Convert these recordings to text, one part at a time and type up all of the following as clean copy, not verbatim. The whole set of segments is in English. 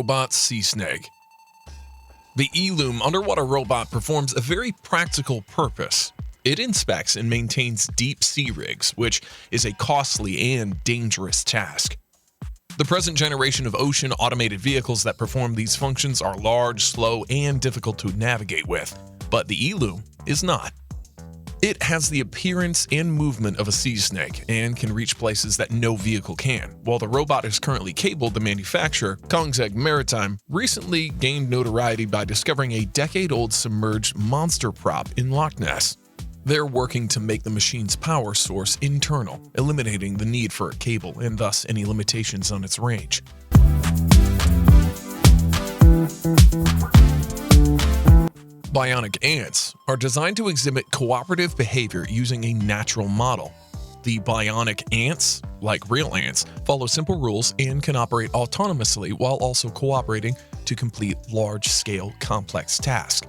Robot Sea Snake. The E-Loom underwater robot performs a very practical purpose. It inspects and maintains deep sea rigs, which is a costly and dangerous task. The present generation of ocean automated vehicles that perform these functions are large, slow, and difficult to navigate with, but the E-Loom is not. It has the appearance and movement of a sea snake and can reach places that no vehicle can. While the robot is currently cabled, the manufacturer, Kongsberg Maritime, recently gained notoriety by discovering a decade-old submerged monster prop in Loch Ness. They're working to make the machine's power source internal, eliminating the need for a cable and thus any limitations on its range. Bionic ants are designed to exhibit cooperative behavior using a natural model. The bionic ants, like real ants, follow simple rules and can operate autonomously while also cooperating to complete large-scale, complex tasks.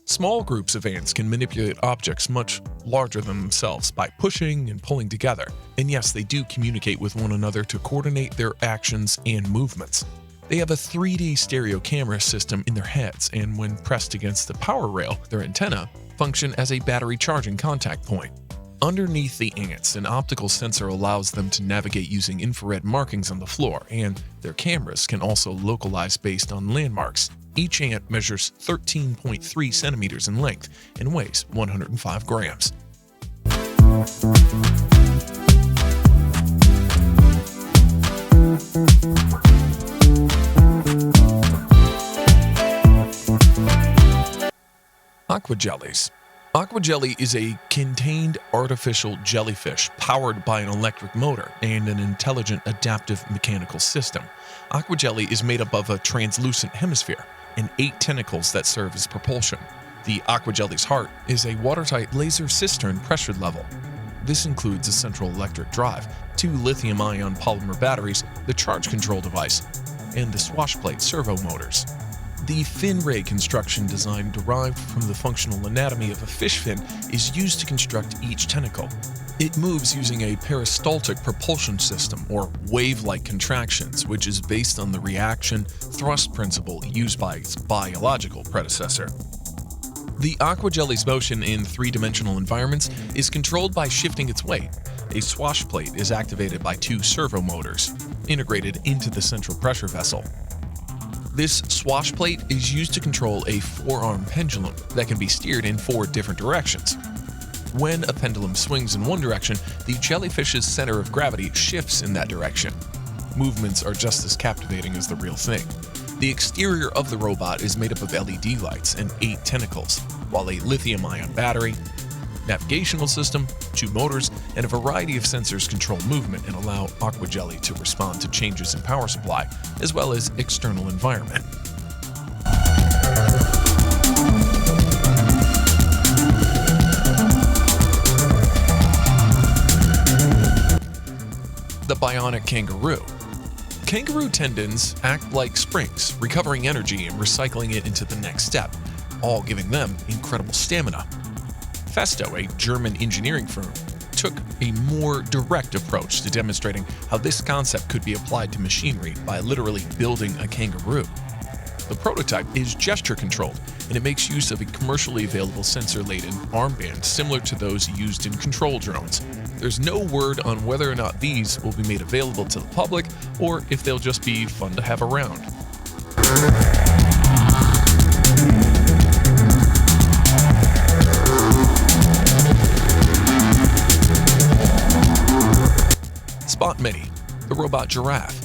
Small groups of ants can manipulate objects much larger than themselves by pushing and pulling together, and yes, they do communicate with one another to coordinate their actions and movements. They have a 3D stereo camera system in their heads, and when pressed against the power rail, their antenna function as a battery charging contact point. Underneath the ants, an optical sensor allows them to navigate using infrared markings on the floor, and their cameras can also localize based on landmarks. Each ant measures 13.3 centimeters in length and weighs 105 grams. Aqua jellies. Aqua jelly is a contained artificial jellyfish powered by an electric motor and an intelligent adaptive mechanical system. Aqua jelly is made up of a translucent hemisphere and 8 tentacles that serve as propulsion. The aqua jelly's heart is a watertight laser cistern pressure level. This includes a central electric drive, 2 lithium-ion polymer batteries, the charge control device, and the swash plate servo motors. The fin ray construction design derived from the functional anatomy of a fish fin is used to construct each tentacle. It moves using a peristaltic propulsion system, or wave-like contractions, which is based on the reaction thrust principle used by its biological predecessor. The aqua jelly's motion in 3-dimensional environments is controlled by shifting its weight. A swash plate is activated by 2 servo motors, integrated into the central pressure vessel. This swash plate is used to control a 4-arm pendulum that can be steered in 4 different directions. When a pendulum swings in one direction, the jellyfish's center of gravity shifts in that direction. Movements are just as captivating as the real thing. The exterior of the robot is made up of LED lights and 8 tentacles, while a lithium-ion battery, navigational system, 2 motors, and a variety of sensors control movement and allow aqua jelly to respond to changes in power supply, as well as external environment. The bionic kangaroo. Kangaroo tendons act like springs, recovering energy and recycling it into the next step, all giving them incredible stamina. Festo, a German engineering firm, took a more direct approach to demonstrating how this concept could be applied to machinery by literally building a kangaroo. The prototype is gesture-controlled, and it makes use of a commercially available sensor-laden armband similar to those used in control drones. There's no word on whether or not these will be made available to the public, or if they'll just be fun to have around. Spot Mini, the robot giraffe.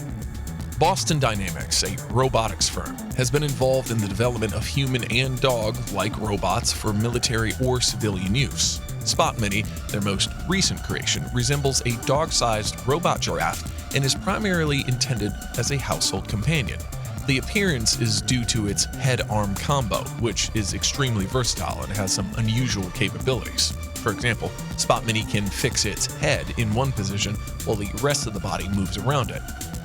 Boston Dynamics, a robotics firm, has been involved in the development of human and dog-like robots for military or civilian use. Spot Mini, their most recent creation, resembles a dog-sized robot giraffe and is primarily intended as a household companion. The appearance is due to its head-arm combo, which is extremely versatile and has some unusual capabilities. For example, Spot Mini can fix its head in one position while the rest of the body moves around it.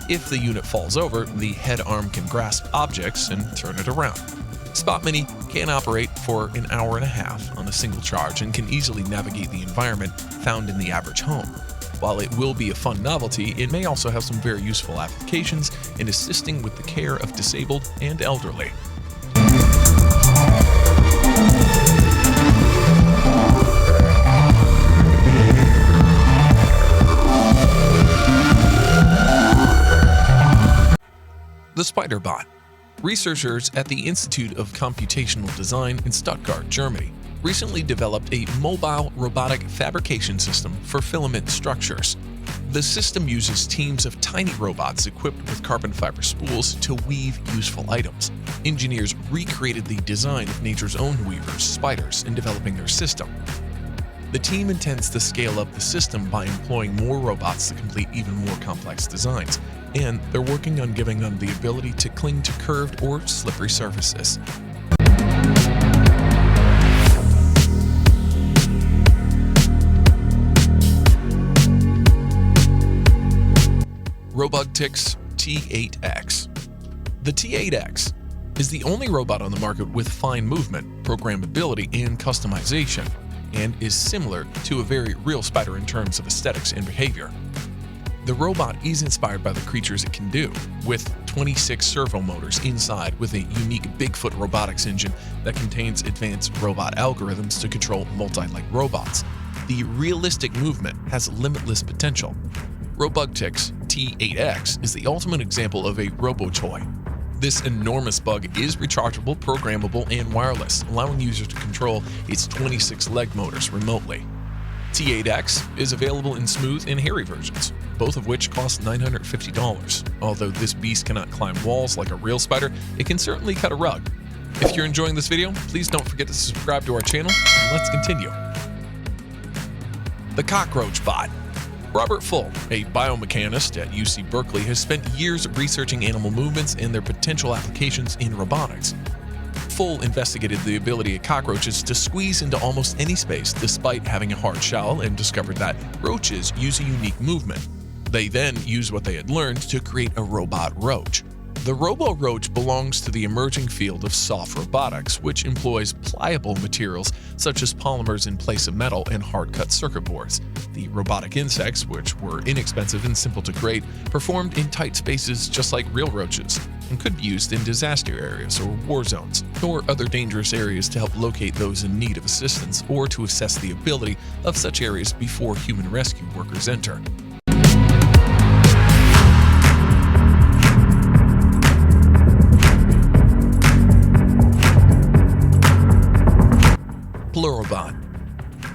If the unit falls over, the head arm can grasp objects and turn it around. Spot Mini can operate for an hour and a half on a single charge and can easily navigate the environment found in the average home. While it will be a fun novelty, it may also have some very useful applications in assisting with the care of disabled and elderly. The Spider Bot. Researchers at the Institute of Computational Design in Stuttgart, Germany, recently developed a mobile robotic fabrication system for filament structures. The system uses teams of tiny robots equipped with carbon fiber spools to weave useful items. Engineers recreated the design of nature's own weavers, spiders, in developing their system. The team intends to scale up the system by employing more robots to complete even more complex designs, and they're working on giving them the ability to cling to curved or slippery surfaces. Robotic's T8X. The T8X is the only robot on the market with fine movement, programmability, and customization, and is similar to a very real spider in terms of aesthetics and behavior. The robot is inspired by the creatures it can do, with 26 servo motors inside with a unique Bigfoot robotics engine that contains advanced robot algorithms to control multi-leg robots. The realistic movement has limitless potential. Robotic's T8X is the ultimate example of a robo-toy. This enormous bug is rechargeable, programmable, and wireless, allowing users to control its 26 leg motors remotely. T8X is available in smooth and hairy versions, both of which cost $950. Although this beast cannot climb walls like a real spider, it can certainly cut a rug. If you're enjoying this video, please don't forget to subscribe to our channel, and let's continue. The Cockroach Bot. Robert Full, a biomechanist at UC Berkeley, has spent years researching animal movements and their potential applications in robotics. Full investigated the ability of cockroaches to squeeze into almost any space despite having a hard shell and discovered that roaches use a unique movement. They then used what they had learned to create a robot roach. The robo-roach belongs to the emerging field of soft robotics, which employs pliable materials such as polymers in place of metal and hard-cut circuit boards. The robotic insects, which were inexpensive and simple to create, performed in tight spaces just like real roaches, and could be used in disaster areas or war zones, or other dangerous areas to help locate those in need of assistance or to assess the ability of such areas before human rescue workers enter.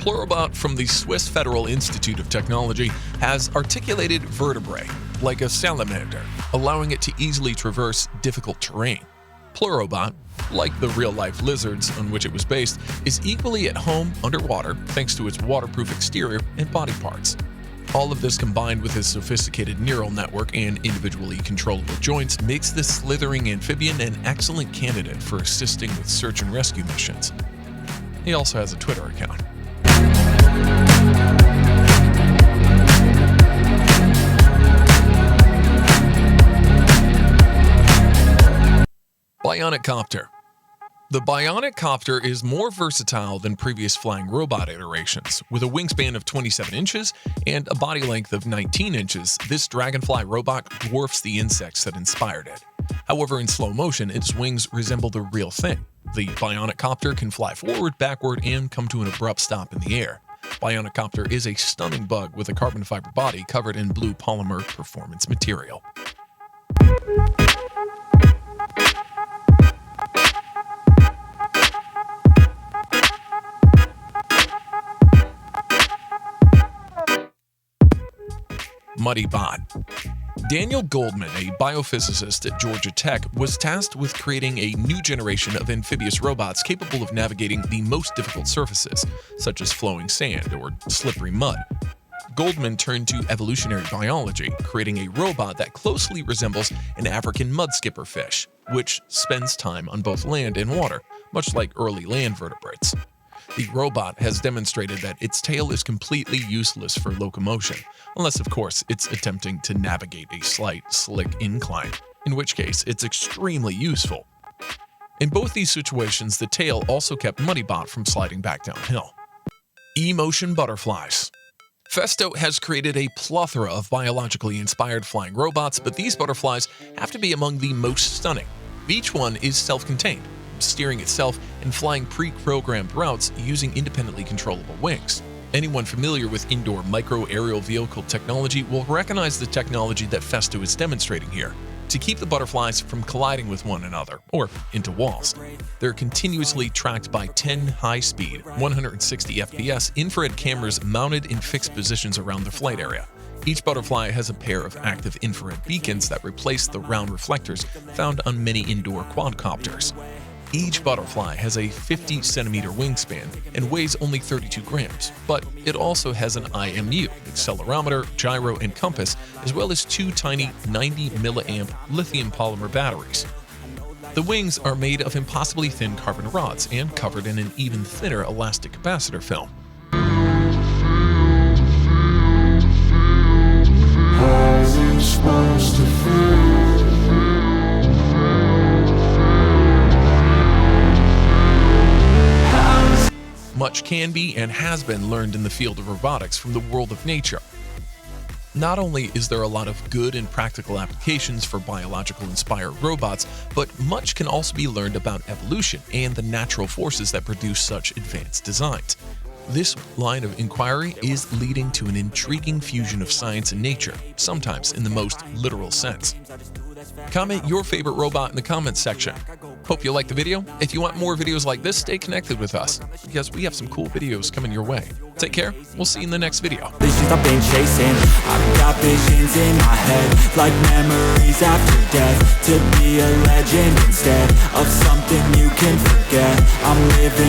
Plurobot from the Swiss Federal Institute of Technology has articulated vertebrae, like a salamander, allowing it to easily traverse difficult terrain. Plurobot, like the real-life lizards on which it was based, is equally at home underwater thanks to its waterproof exterior and body parts. All of this combined with his sophisticated neural network and individually controllable joints makes this slithering amphibian an excellent candidate for assisting with search and rescue missions. He also has a Twitter account. Bionic Copter. The Bionic Copter is more versatile than previous flying robot iterations. With a wingspan of 27 inches and a body length of 19 inches, this dragonfly robot dwarfs the insects that inspired it. However, in slow motion, its wings resemble the real thing. The Bionic Copter can fly forward, backward, and come to an abrupt stop in the air. Bionic Copter is a stunning bug with a carbon fiber body covered in blue polymer performance material. Muddy Bot. Daniel Goldman, a biophysicist at Georgia Tech, was tasked with creating a new generation of amphibious robots capable of navigating the most difficult surfaces, such as flowing sand or slippery mud. Goldman turned to evolutionary biology, creating a robot that closely resembles an African mudskipper fish, which spends time on both land and water, much like early land vertebrates. The robot has demonstrated that its tail is completely useless for locomotion, unless of course it's attempting to navigate a slight, slick incline, in which case it's extremely useful. In both these situations, the tail also kept Muddybot from sliding back downhill. E-motion butterflies. Festo has created a plethora of biologically inspired flying robots, but these butterflies have to be among the most stunning. Each one is self-contained, steering itself and flying pre-programmed routes using independently controllable wings. Anyone familiar with indoor micro-aerial vehicle technology will recognize the technology that Festo is demonstrating here to keep the butterflies from colliding with one another or into walls. They're continuously tracked by 10 high-speed, 160 FPS infrared cameras mounted in fixed positions around the flight area. Each butterfly has a pair of active infrared beacons that replace the round reflectors found on many indoor quadcopters. Each butterfly has a 50-centimeter wingspan and weighs only 32 grams, but it also has an IMU, accelerometer, gyro, and compass, as well as two tiny 90 milliamp lithium polymer batteries. The wings are made of impossibly thin carbon rods and covered in an even thinner elastic capacitor film. How's it supposed to feel? Much can be and has been learned in the field of robotics from the world of nature. Not only is there a lot of good and practical applications for biological inspired robots, but much can also be learned about evolution and the natural forces that produce such advanced designs. This line of inquiry is leading to an intriguing fusion of science and nature, sometimes in the most literal sense. Comment your favorite robot in the comments section. Hope you liked the video. If you want more videos like this, stay connected with us, because we have some cool videos coming your way. Take care. We'll see you in the next video. Visions I've been chasing, I've got visions in my head, like memories after death, to be a legend instead of something you can forget. I'm living